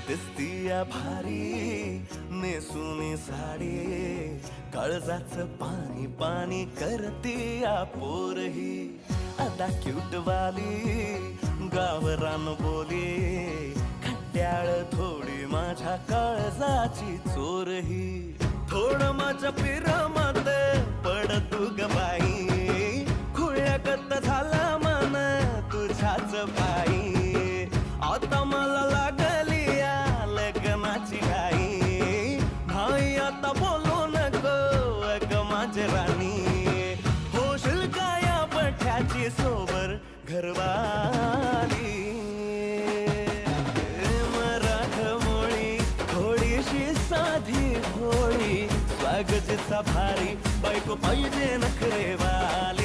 दिसतीया भारी नेसुनी साडी, काळजाचं पाणी पाणी करतीया पोरही. आता क्यूट वाली गावरान बोली, खट्याळ थोडी माझ्या काळजाची चोरही. थोडं माझ्या पिरामात पड तू ग बाई, खुळ्यागत झाला मन तुझ्याच पायी. आता मला लागली या लग्नाची घाई, भाई आता बोलू नको अग माझी राणी. होशील का या पठ्याची सोबर घरवाली. मराठमोळी थोडीशी साधी भोळी, स्वागतीचा भारी बायको पाहिजे नखरेवाली.